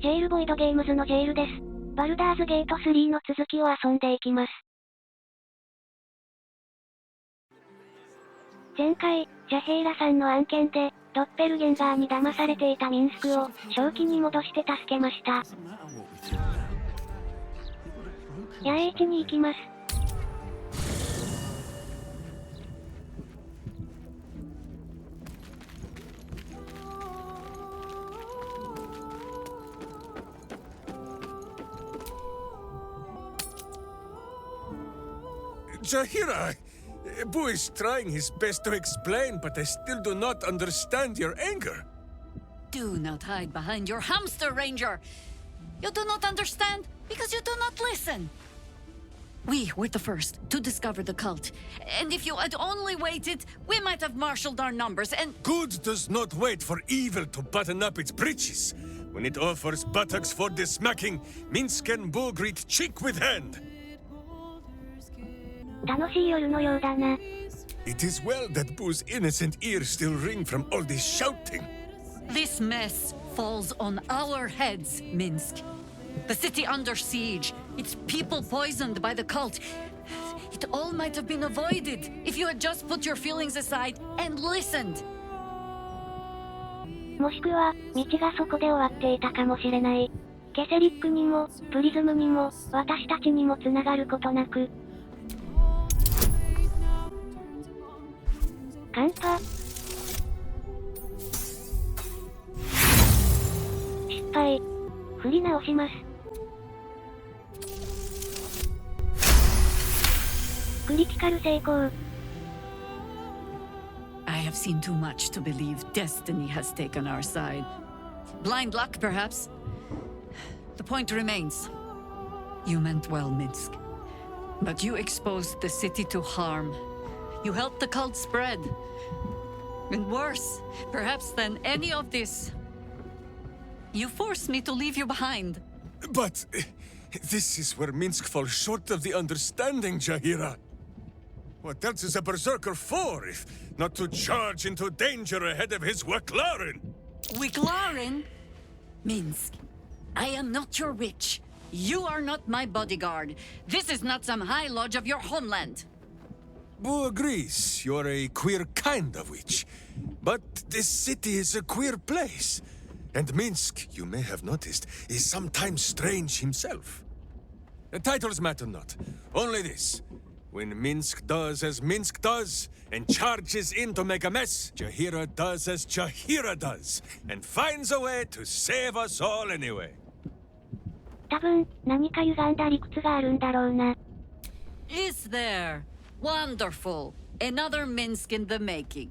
ジェイルボイドゲームズのジェイルです。バルダーズゲート3の続きを遊んでいきます。前回、GateⅢさんの案件で、ドッペルゲンガーに騙されていたミンスクを、正気に戻して助けました。野営地に行きます。GateⅢ! Boo is trying his best to explain, but I still do not understand your anger. Do not hide behind your hamster, Ranger! You do not understand because you do not listen. We were the first to discover the cult, and if you had only waited, we might have marshaled our numbers and— Good does not wait for evil to button up its breeches. When it offers buttocks for the smacking, Minsk and Boo greet cheek with hand. 楽しい夜のようだな。It is well that Boo's innocent ears still ring from all this shouting. This mess falls on our heads, Minsk. The city under siege, its people poisoned by the cult. It all might have been avoided if you had just put your feelings aside and listened. もしくは、道がそこで終わっていたかもしれない。ケセリックにも、プリズムにも、私たちにも繋がることなく。カンパ。失敗。振り直します。クリティカル成功。I have seen too much to believe destiny has taken our side. Blind luck, perhaps. The point remains. You meant well, Minsk. But you exposed the city to harm. You helped the cult spread. And worse, perhaps than any of this, you forced me to leave you behind. But this is where Minsk falls short of the understanding, GateⅢ. What else is a berserker for, if not to charge into danger ahead of his Waclaren? Waclaren? Minsk, I am not your witch. You are not my bodyguard. This is not some high lodge of your homeland. Boo agrees you're a queer kind of witch. But this city is a queer place. And Minsk, you may have noticed, is sometimes strange himself. The titles matter not. Only this. When Minsk does as Minsk does, and charges in to make a mess, GateⅢ does as GateⅢ does, and finds a way to save us all anyway. 多分、何か歪んだ理屈があるんだろうな。Is there? Wonderful. Another Minsk in the making.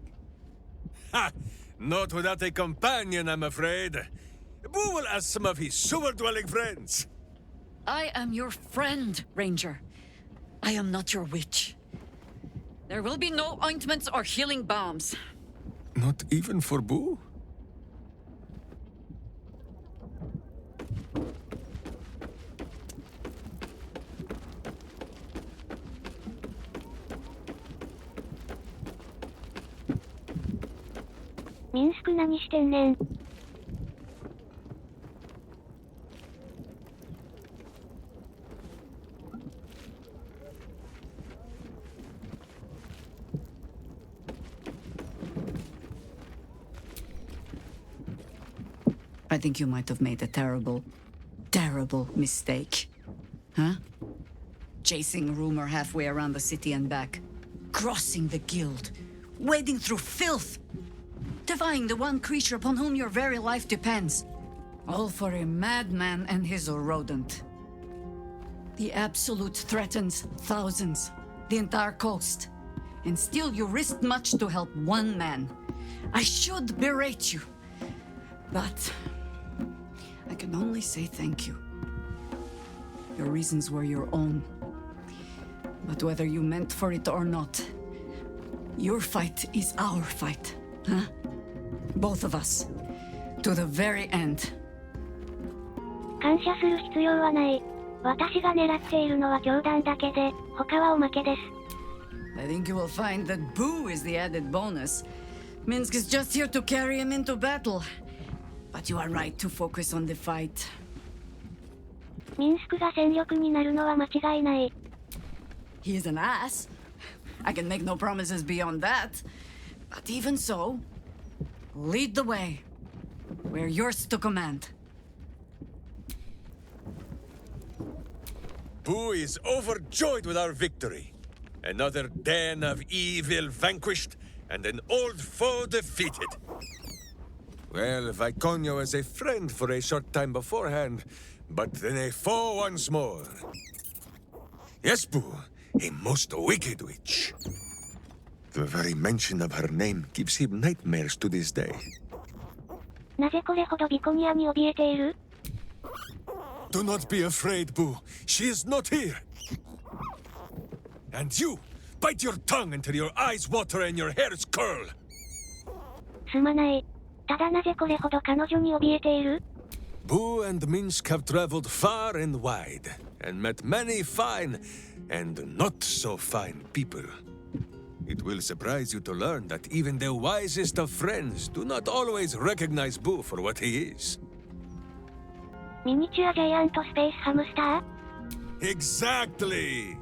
Ha! Not without a companion, I'm afraid. Boo will ask some of his sewer-dwelling friends. I am your friend, Ranger. I am not your witch. There will be no ointments or healing balms. Not even for Boo? ミンスク何してんねん。I think you might have made a terrible, terrible mistake. Huh? Chasing rumor halfway around the city and back. Crossing the guild. Wading through filth. Defying the one creature upon whom your very life depends. All for a madman and his rodent. The Absolute threatens thousands, the entire coast. And still you risked much to help one man. I should berate you. But I can only say thank you. Your reasons were your own. But whether you meant for it or not, your fight is our fight, huh? Both of us. To the very end. 感謝する必要はない。私が狙っているのは教団だけで、他はおまけです。I think you will find that Boo is the added bonus. Minsk is just here to carry him into battle. But you are right to focus on the fight. ミンスクが戦力になるのは間違いない。He is an ass. I can make no promises beyond that. But even so, lead the way. We're yours to command. Boo is overjoyed with our victory. Another den of evil vanquished, and an old foe defeated. Well, Viconio was a friend for a short time beforehand, but then a foe once more. Yes, Boo, a most wicked witch. The very mention of her name gives him nightmares to this day. なぜこれほどビコニアに怯えている？ Do not be afraid, Boo. She is not here. And you, bite your tongue until your eyes water and your hairs curl. すまない。ただなぜこれほど彼女に怯えている？ Boo and Minsk have traveled far and wide, and met many fine and not so fine people. It will surprise you to learn that even the wisest of friends do not always recognize Boo for what he is. ミニチュアジャイアントスペースハムスター？ Exactly!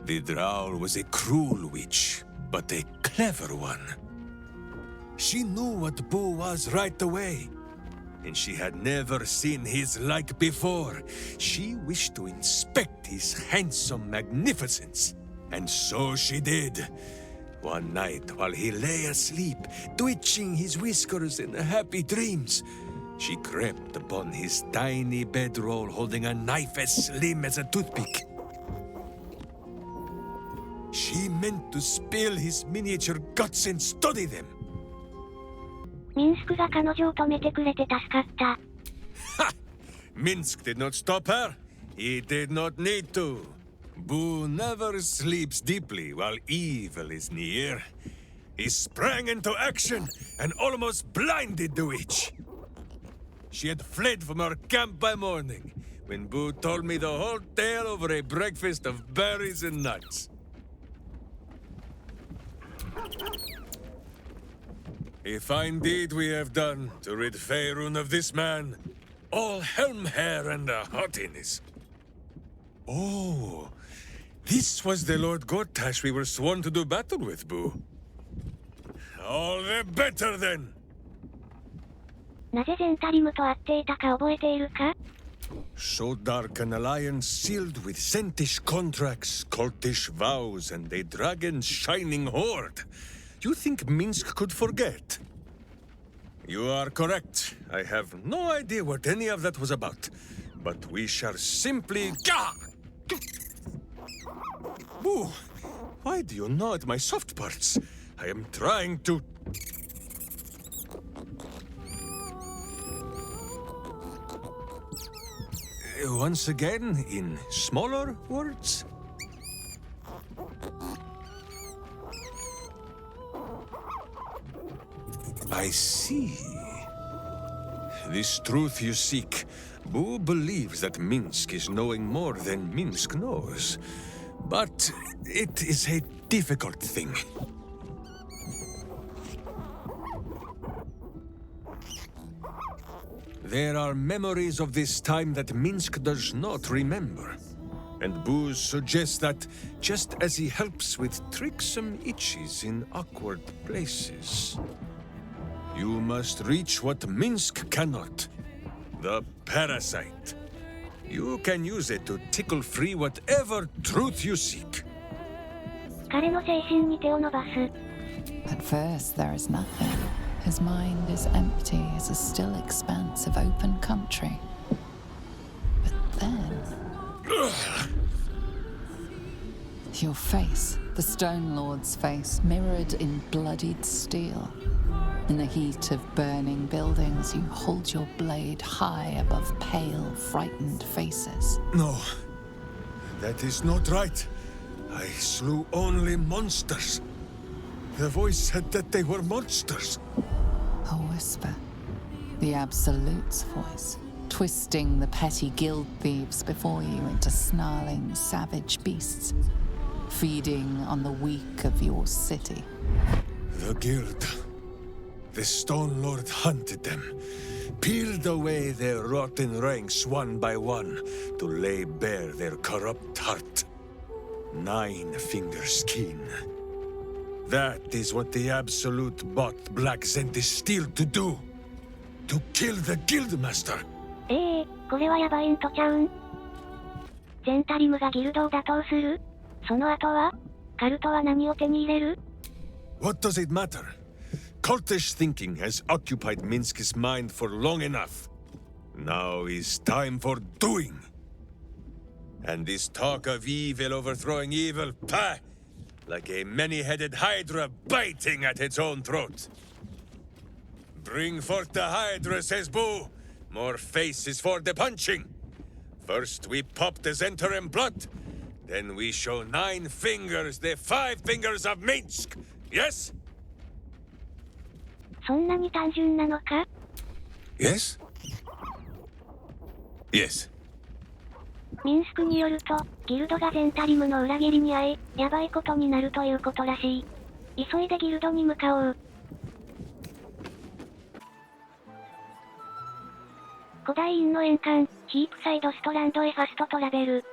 The Drow was a cruel witch, but a clever one. She knew what Boo was right away, and she had never seen his like before. She wished to inspect his handsome magnificence, and so she did. One night, while he lay asleep, twitching his whiskers in happy dreams, she crept upon his tiny bedroll holding a knife as slim as a toothpick. She meant to spill his miniature guts and study them. ミンスクが彼女を止めてくれて助かった。Ha! Minsk did not stop her. He did not need to. Boo never sleeps deeply while evil is near. He sprang into action and almost blinded the witch. She had fled from our camp by morning, when Boo told me the whole tale over a breakfast of berries and nuts. A fine deed we have done to rid Faerun of this man. All helm hair and haughtiness. Oh, this was the Lord Gotash we were sworn to do battle with, Boo. All the better then. なぜゼンタリムと会っていたか覚えているか？ So dark an alliance sealed with Zentish contracts, cultish vows, and a dragon's shining horde. You think Minsk could forget? You are correct. I have no idea what any of that was about. But we shall simply... Boo! Why do you gnaw at my soft parts? I am trying to... Once again, in smaller words? I see. This truth you seek. Boo believes that Minsk is knowing more than Minsk knows. But it is a difficult thing. There are memories of this time that Minsk does not remember. And Boo suggests that, just as he helps with tricksome itches in awkward places, you must reach what Minsk cannot. The parasite. You can use it to tickle free whatever truth you seek. 彼の精神に手を伸ばす。 At first, there is nothing. His mind is empty as a still expanse of open country. But then... Your face, the Stone Lord's face, mirrored in bloodied steel. In the heat of burning buildings, you hold your blade high above pale, frightened faces. No, that is not right. I slew only monsters. The voice said that they were monsters. A whisper. The Absolute's voice, twisting the petty guild thieves before you into snarling, savage beasts, feeding on the weak of your city. The guild. The Stone Lord hunted them. peeled away their rotten ranks one by one to lay bare their corrupt heart. 9 fingers keen. That is what the Absolute bought Black Zendis Steel to do. To kill the Guildmaster. これはヤバいんとちゃうん？ゼンタリムがギルドを打倒する？その後は？カルトは何を手に入れる？ What does it matter? Cultish thinking has occupied Minsk's mind for long enough. Now is time for doing. And this talk of evil overthrowing evil, pah! Like a many-headed hydra biting at its own throat. Bring forth the hydra, says Boo. More faces for the punching. First we pop the Zentarim blood. Then we show 9 fingers, the 5 fingers of Minsk. Yes? そんなに単純なのか？ Yes? Yes. ミンスクによると、ギルドがゼンタリムの裏切りに遭い、ヤバいことになるということらしい。急いでギルドに向かおう。古代院の沿岸、ヒープサイドストランドへファストトラベル。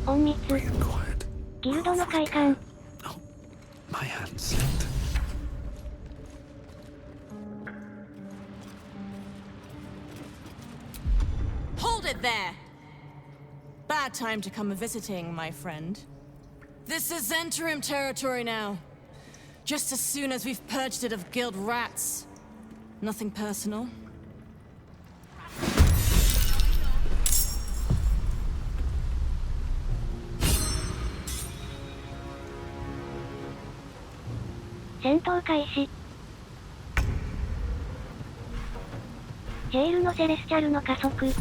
隠密。ギルドの会館。My hand slipped. Hold it there! Bad time to come visiting, my friend. This is Zentarim territory now. Just as soon as we've purged it of guild rats. Nothing personal. 戦闘開始。ジェイルのセレスチャルの加速。ジ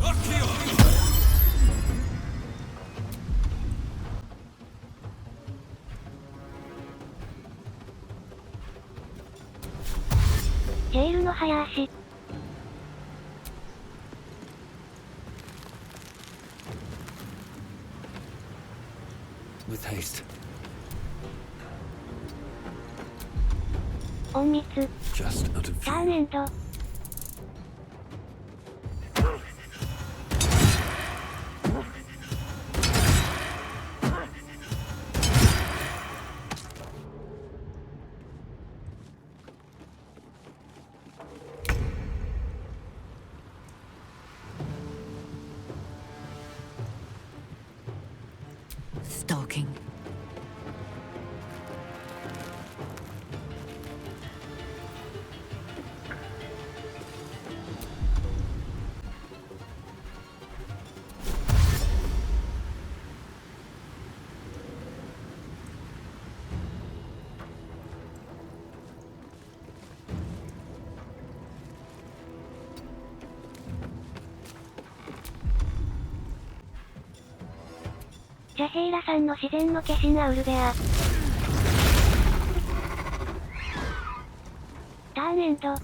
ェイルの早足。With haste. 隠密。 Just out of ターン view. エンド。Stalking. GateⅢさんの自然の化身アウルベア。ターンエンド。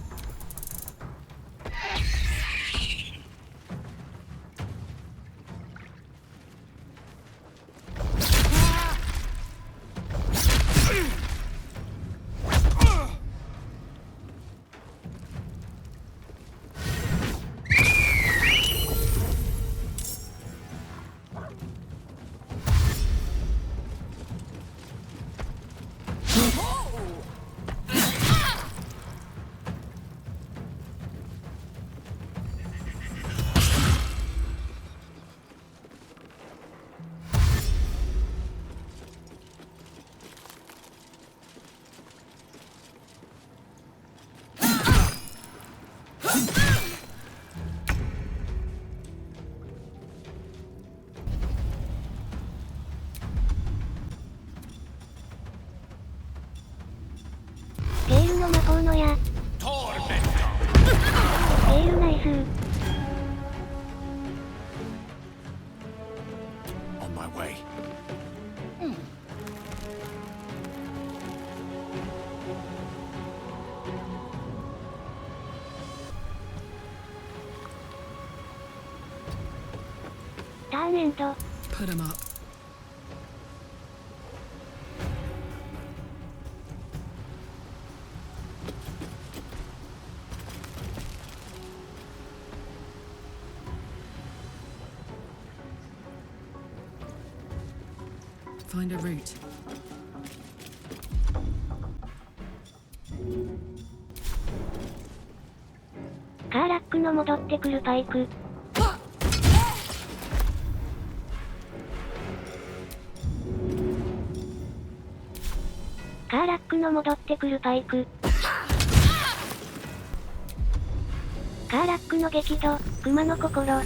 ゲールの魔法の矢。ゲールナイスー。 On my way. ターンエンド。 Put him up. Find a route. カーラックの戻ってくるパイク。カーラックの戻ってくるパイク。カーラックの激怒、熊の心。タ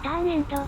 ーンエンド。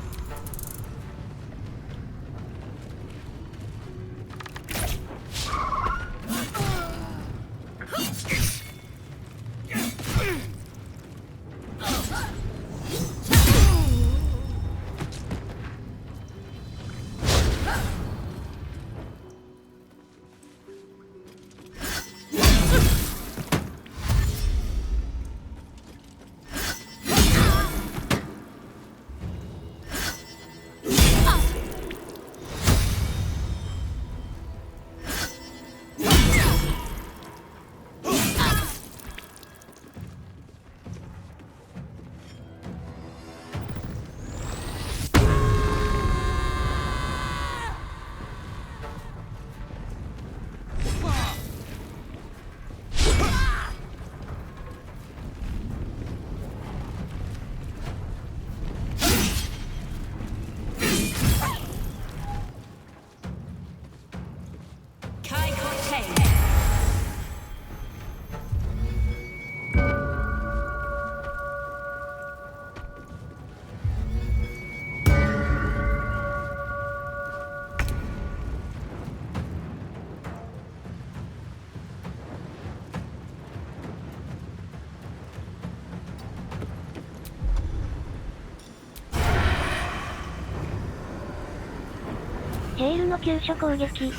ジェイルの急所攻撃。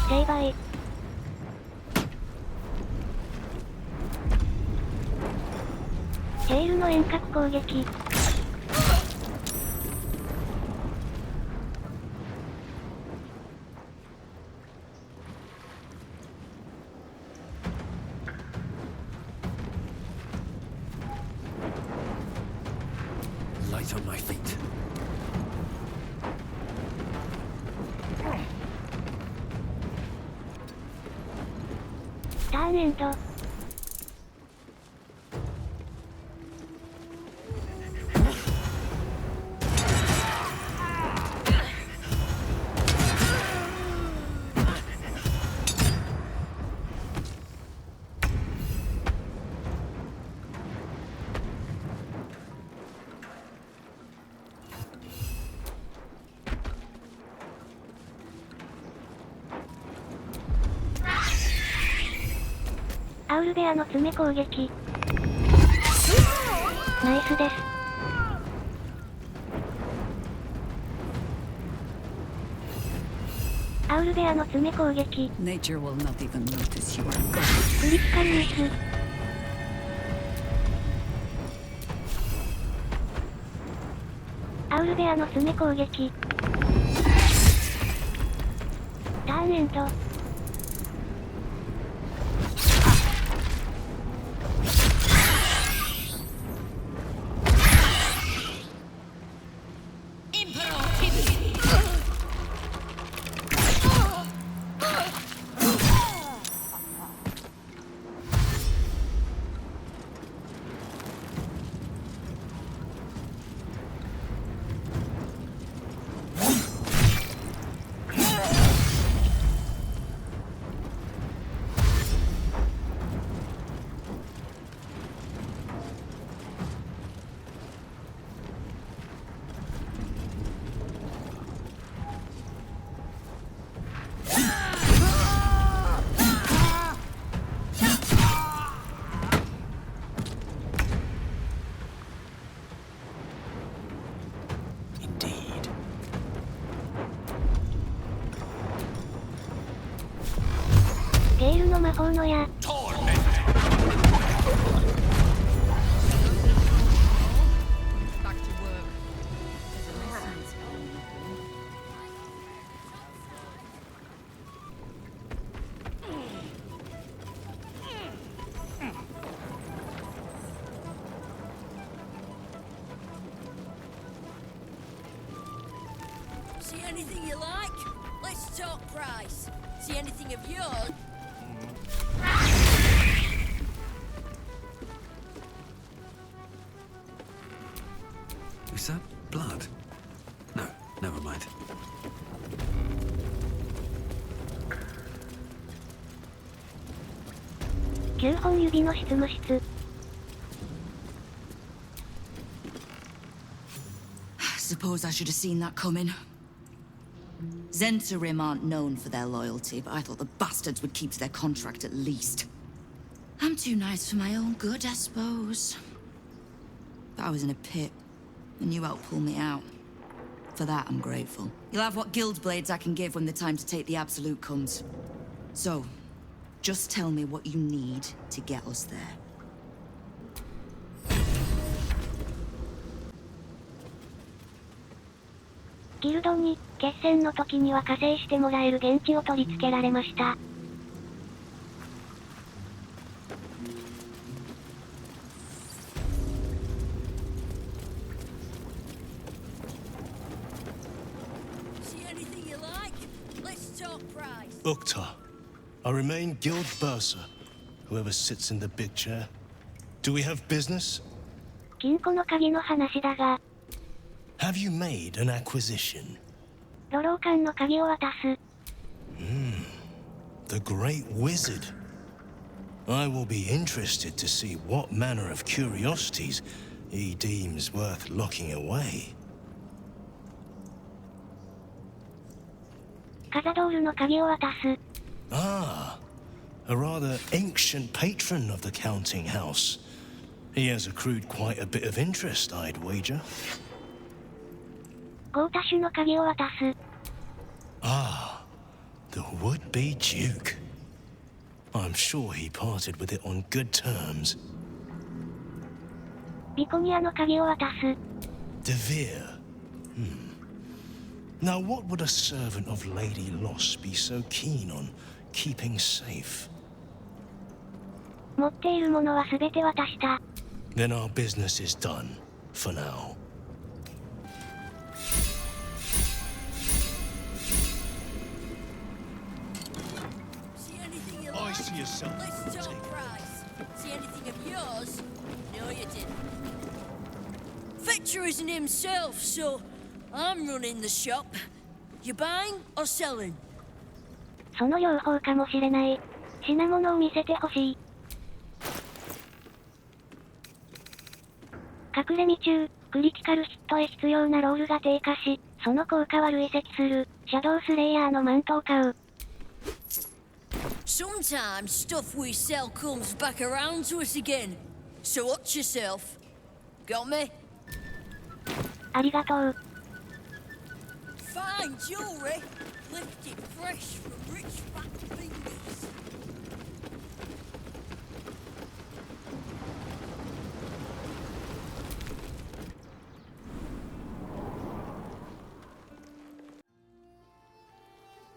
成敗。ジェイルの遠隔攻撃。Light on my feet. ターンエンド。アウルベアの爪攻撃。ナイスです。アウルベアの爪攻撃。 Nature will not even notice you are gone. クリティカルミス。アウルベアの爪攻撃。ターンエンド。ゲイルの魔法の矢。See anything you like? Let's talk price. See anything of yours? Is that blood? No, never mind. 9本指の執務室。Suppose I should have seen that coming. Zentarim aren't known for their loyalty, but I thought the bastards would keep to their contract at least. I'm too nice for my own good, I suppose. But I was in a pit, and you helped pull me out. For that, I'm grateful. You'll have what guild blades I can give when the time to take the absolute comes. So, just tell me what you need to get us there. ギルドに、決戦の時には加勢してもらえる現地を取り付けられました。Uktar, I remain Guild Bursar, whoever sits in the big chair. Do we have business? 金庫の鍵の話だが。Have you made an acquisition? ロローカンの鍵を渡す。The Great Wizard. I will be interested to see what manner of curiosities he deems worth locking away. カザドールの鍵を渡す。Ah, a rather ancient patron of the counting house. He has accrued quite a bit of interest, I'd wager. ゴータ種の鍵を渡す。Ah, the would-be Duke. I'm sure he parted with it on good terms. ビコニアの鍵を渡す。DeVere. Now, what would a servant of Lady Loss be so keen on keeping safe? 持っているものはすべて渡した。Then our business is done, for now. I see yourself. Let's talk price. See anything of yours? No, you didn't. Fetcher isn't himself, so I'm running the shop. You buying or selling? その両方かもしれない。品物を見せてほしい。隠れ身中、クリティカルヒットへ必要なロールが低下し、その効果は累積する、シャドウスレイヤーのマントを買う。Sometimes stuff we sell comes back around to us again. So watch yourself. Got me? ありがとう。Fine jewelry, lifted fresh from rich fat fingers.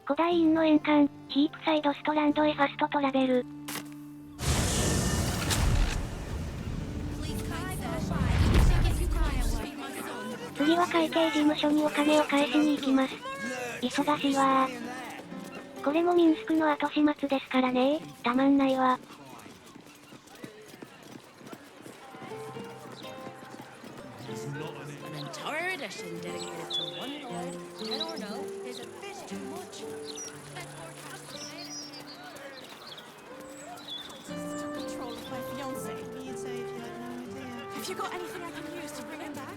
古代院の沿岸、ヒープサイドストランドへファストトラベル。次は会計事務所にお金を返しに行きます。忙しいわー。これもミンスクの後始末ですからねー。たまんないわ。An entire edition dedicated to one lord. Head or no, is a bit too much. Control of my fiance. Have you got anything I can use to bring him back?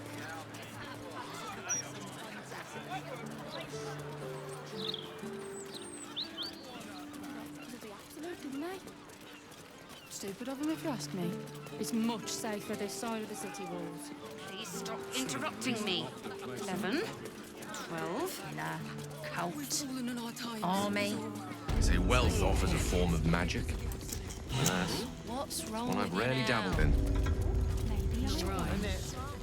Stupid of him if you ask me. It's much safer this side of the city walls. Please stop interrupting me. 11, 12, count, army. Say wealth offers a form of magic. Alas, What's wrong one with I've you rarely now? dabbled in.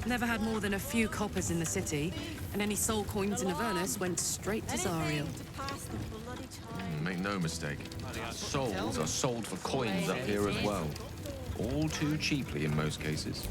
Never had more than a few coppers in the city, and any soul coins in Avernus went straight to Zariel. Make no mistake, souls are sold for coins up here as well. All too cheaply in most cases.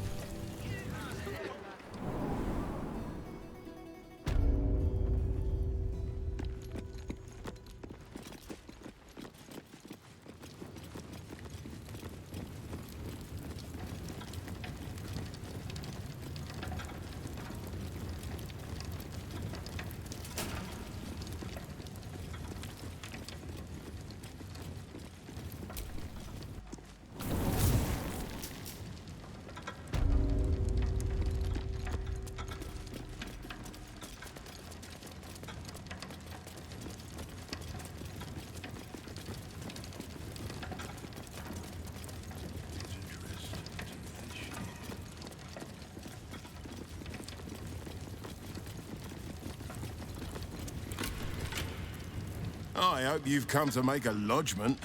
I hope you've come to make a lodgment.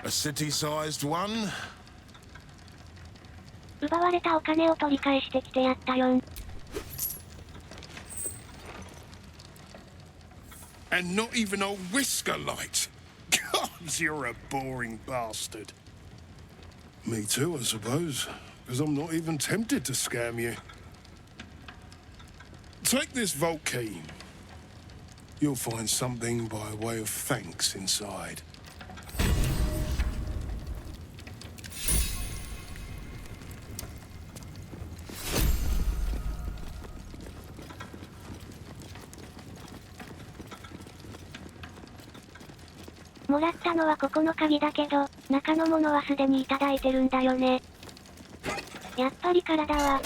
A city-sized one? 奪われたお金を取り返してきてやったよん。And not even a whisker light. God, you're a boring bastard. Me too, I suppose, because I'm not even tempted to scam you. Take this vault key. You'll find something by way of thanks inside. もらったのはここの鍵だけど、中のものはすでにいただいてるんだよね。やっぱり体は。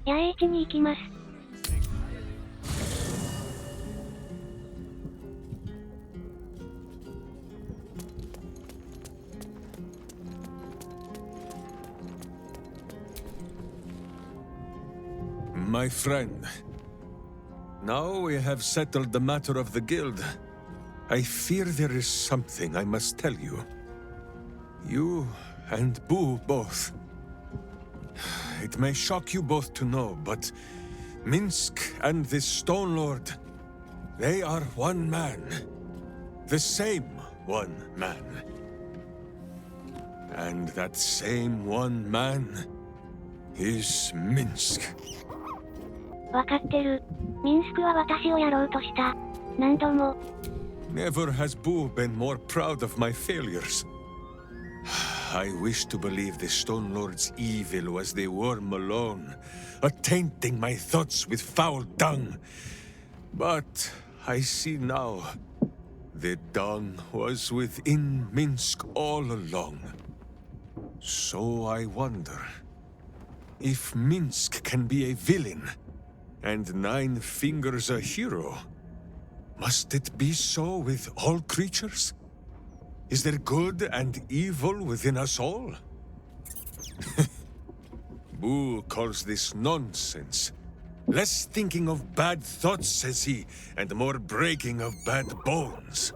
野営地に行きます。My friend, now we have settled the matter of the guild. I fear there is something I must tell you. You and Boo both. It may shock you both to know, but Minsk and this Stone Lord, they are one man. The same one man. And that same one man is Minsk. わかってる。ミンスクは私をやろうとした。何度も。Never has Boo been more proud of my failures. I wish to believe the Stone Lord's evil was the worm alone, tainting my thoughts with foul dung. But I see now, the dung was within Minsk all along. So I wonder, if Minsk can be a villain, and Nine Fingers a hero, must it be so with all creatures? Is there good and evil within us all? Boo calls this nonsense. Less thinking of bad thoughts, says he, and more breaking of bad bones.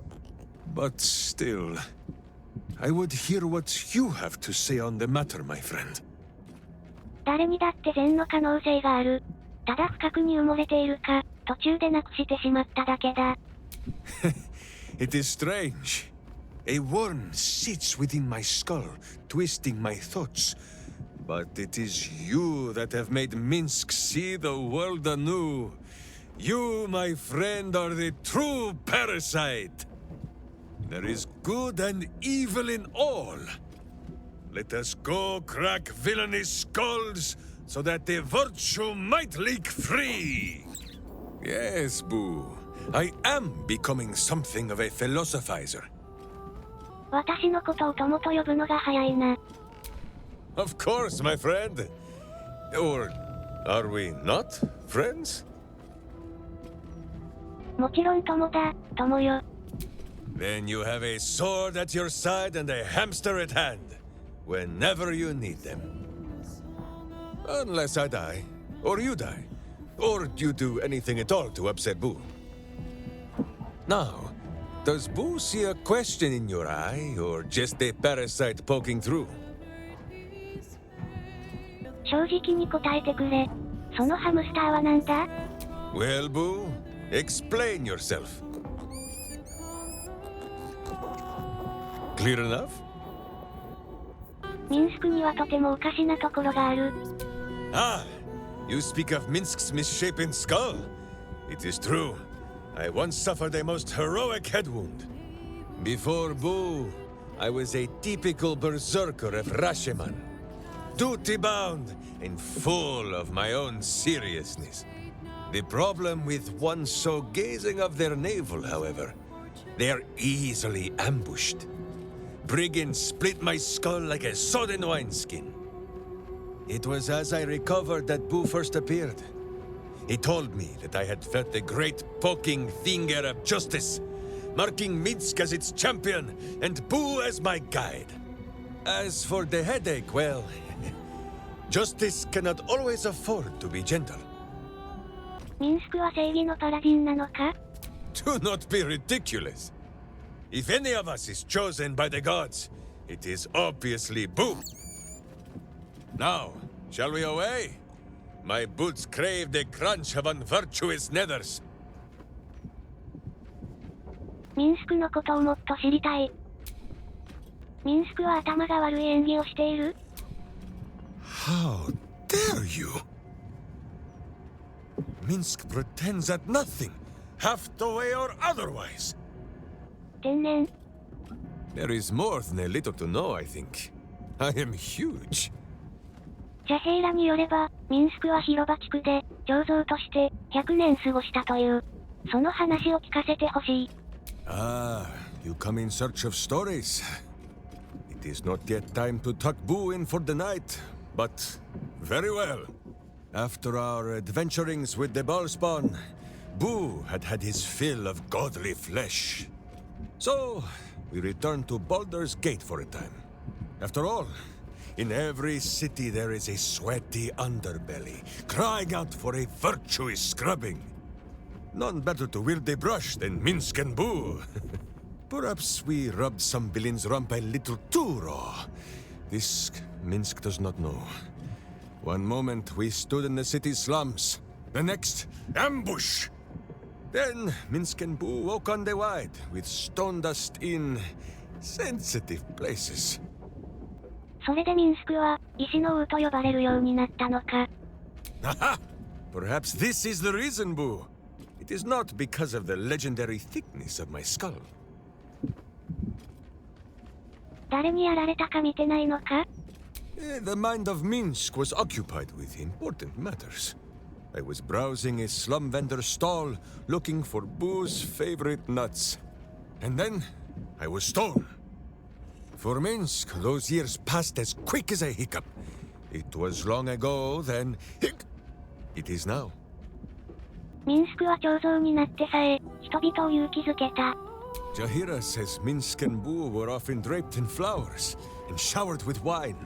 But still, I would hear what you have to say on the matter, my friend. 誰にだって善の可能性がある。ただ不覚に埋もれているか、途中でなくしてしまっただけだ。It is strange. A worm sits within my skull, twisting my thoughts. But it is you that have made Minsk see the world anew. You, my friend, are the true parasite. There is good and evil in all. Let us go crack villainous skulls, so that the virtue might leak free. Yes, Boo. I am becoming something of a philosophizer. 私のことを友と呼ぶのが早いな。Of course, my friend. Or are we not friends? もちろん友だ、友よ。Then you have a sword at your side and a hamster at hand, whenever you need them. Unless I die, or you die, or you do anything at all to upset Boo. Now, does Boo see a question in your eye, or just a parasite poking through? 正直に答えてくれ。そのハムスターはなんだ？ Well, Boo, explain yourself. Clear enough? ミンスクにはとてもおかしなところがある。Ah, you speak of Minsk's misshapen skull. It is true. I once suffered a most heroic head wound. Before Boo, I was a typical berserker of Rashomon. Duty-bound and full of my own seriousness. The problem with one so gazing of their navel, however, They are easily ambushed. Brigands split my skull like a sodden wineskin. It was as I recovered that Boo first appeared. He told me that I had felt the great poking finger of justice, marking Minsk as its champion and Boo as my guide. As for the headache, well, justice cannot always afford to be gentle. ミンスクは正義のパラディンなのか? Do not be ridiculous. If any of us is chosen by the gods, it is obviously Boo. Now, shall we away? My boots crave the crunch of unvirtuous nethers. ミンスクのことをもっと知りたい。ミンスクは頭が悪い演技をしている? How dare you? Minsk pretends at nothing, half the way or otherwise. 天然。There is more than a little to know, I think. I am huge. ジャヘイラによれば、ミンスクは広場地区で、彫像として100年過ごしたという。その話を聞かせてほしい。Ah, you come in search of stories. It is not yet time to tuck Boo in for the night, but very well. After our adventurings with the Ballspawn, Boo had had his fill of godly flesh. So, we returned to Baldur's Gate for a time. After all, in every city there is a sweaty underbelly, crying out for a virtuous scrubbing. None better to wield a brush than Minsk and Boo. Perhaps we rubbed some villain's rump a little too raw. This Minsk does not know. One moment we stood in the city's slums. The next, ambush! Then Minsk and Boo woke on the wide, with stone dust in sensitive places. それでミンスクは、石の王と呼ばれるようになったのか。Aha! Perhaps this is the reason, Boo. It is not because of the legendary thickness of my skull. 誰にやられたか見てないのか? The mind of Minsk was occupied with important matters. I was browsing a slum vendor's stall, looking for Boo's favorite nuts. And then, I was stolen. For Minsk, those years passed as quick as a hiccup. It was long ago, then... It is now. ミンスクは彫像になってさえ、人々を勇気づけた。Jahira says Minsk and Boo were often draped in flowers and showered with wine.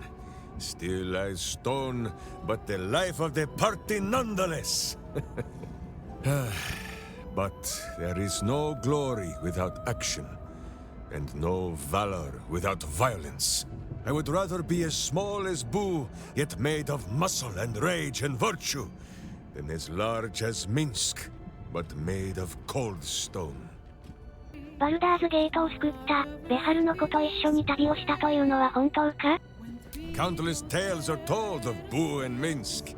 Still as stone, but the life of the party nonetheless. But there is no glory without action, and no valor without violence. I would rather be as small as Boo, yet made of muscle and rage and virtue, than as large as Minsk, but made of cold stone. バルダーズゲートを救ったベハルの子と一緒に旅をしたというのは本当か? Countless tales are told of Boo and Minsk.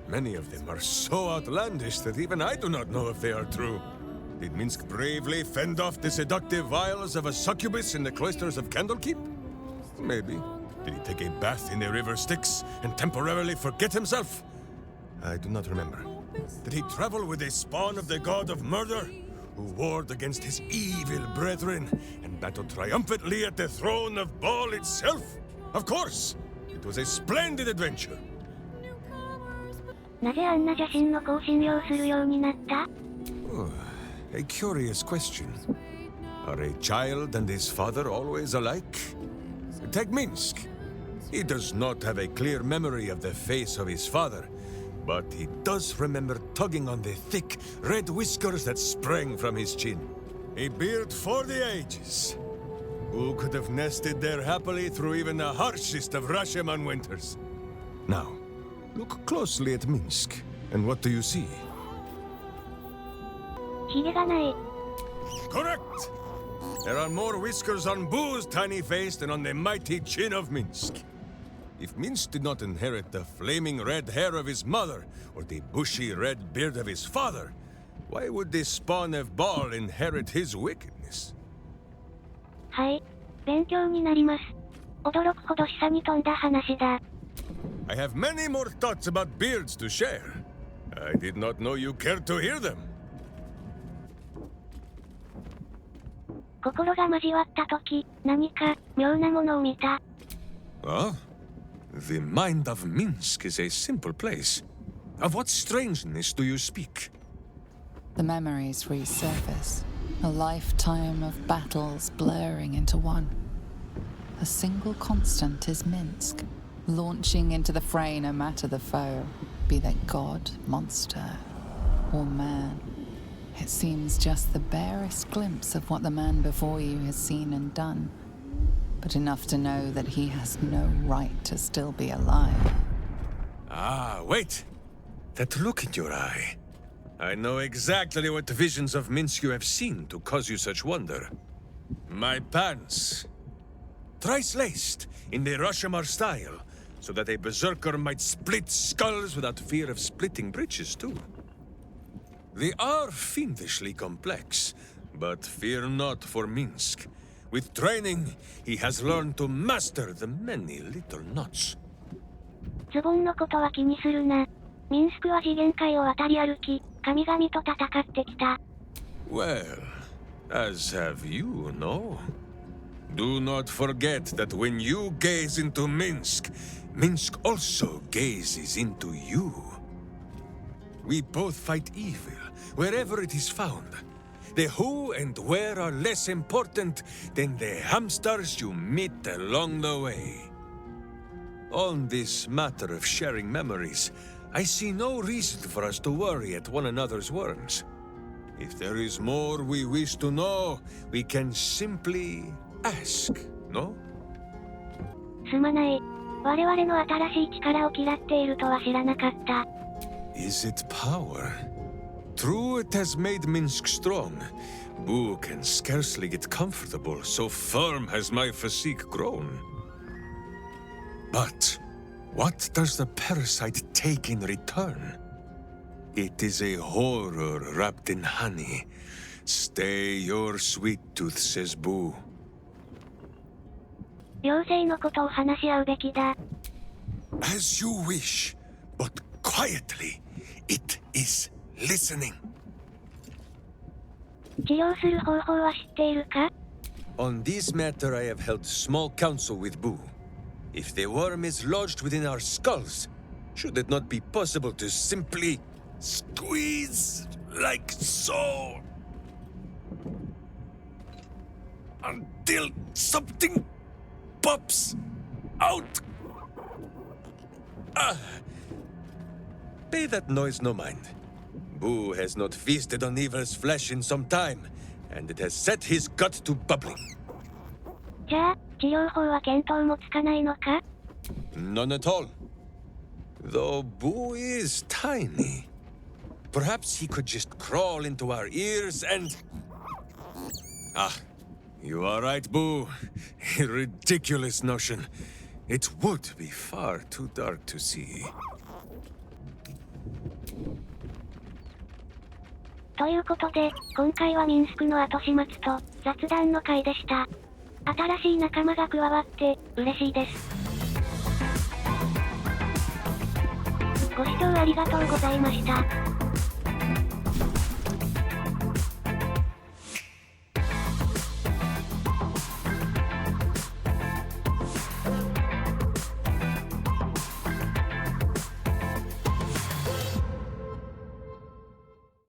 Many of them are so outlandish that even I do not know if they are true. Did Minsk bravely fend off the seductive wiles of a succubus in the cloisters of Candlekeep? Maybe. Did he take a bath in the river Styx and temporarily forget himself? I do not remember. Did he travel with a spawn of the god of murder, who warred against his evil brethren and battled triumphantly at the throne of Baal itself? Of course! It was a splendid adventure. なぜあんな邪神の子を信用するようになった? Oh, a curious question. Are a child and his father always alike? Take Minsk. He does not have a clear memory of the face of his father, but he does remember tugging on the thick, red whiskers that sprang from his chin. A beard for the ages. Who could have nested there happily through even the harshest of Rashomon winters? Now, look closely at Minsk, and what do you see? ヒゲがない。 Correct! There are more whiskers on Boo's tiny face than on the mighty chin of Minsk. If Minsk did not inherit the flaming red hair of his mother, or the bushy red beard of his father, why would the spawn of Baal inherit his wickedness? はい。勉強になります。驚くほど示唆に富んだ話だ。I have many more thoughts about beards to share. I did not know you cared to hear them. 心が交わった時、何か妙なものを見た。Oh? The mind of Minsk is a simple place. Of what strangeness do you speak? The memories resurface, a lifetime of battles blurring into one. A single constant is Minsk, launching into the fray no matter the foe, be they god, monster, or man. It seems just the barest glimpse of what the man before you has seen and done, but enough to know that he has no right to still be alive. Ah, wait! That look in your eye. I know exactly what visions of Minsk you have seen to cause you such wonder. My pants. Thrice laced in the Rashomar style, so that a berserker might split skulls without fear of splitting britches too. They are fiendishly complex, but fear not for Minsk. With training, he has learned to master the many little knots. ズボンのことは気にするな。ミンスクは次元界を渡り歩き、神々と戦ってきた。Well, as have you, no? Do not forget that when you gaze into Minsk, Minsk also gazes into you. We both fight evil, wherever it is found. The who and where are less important than the hamsters you meet along the way. On this matter of sharing memories, I see no reason for us to worry at one another's words. If there is more we wish to know, we can simply ask, no? すまない。我々の新しい力を嫌っているとは知らなかった。Is it power? True, it has made Minsk strong. Boo can scarcely get comfortable, so firm has my physique grown. But what does the parasite take in return? It is a horror wrapped in honey. Stay your sweet tooth, says Boo. 妖精のことを話し合うべきだ。As you wish, but quietly. It is listening. 治療する方法は知っているか？ On this matter, I have held small counsel with Boo. If the worm is lodged within our skulls, should it not be possible to simply squeeze like so? Until something pops out. Pay that noise no mind. Boo has not feasted on evil's flesh in some time, and it has set his gut to bubbling. じゃあ、治療法は見当もつかないのか？ None at all. Though Boo is tiny. Perhaps he could just crawl into our ears and... Ah, you are right, Boo. A ridiculous notion. It would be far too dark to see. ということで、今回はミンスクの後始末と雑談の回でした。新しい仲間が加わって嬉しいです。ご視聴ありがとうございました。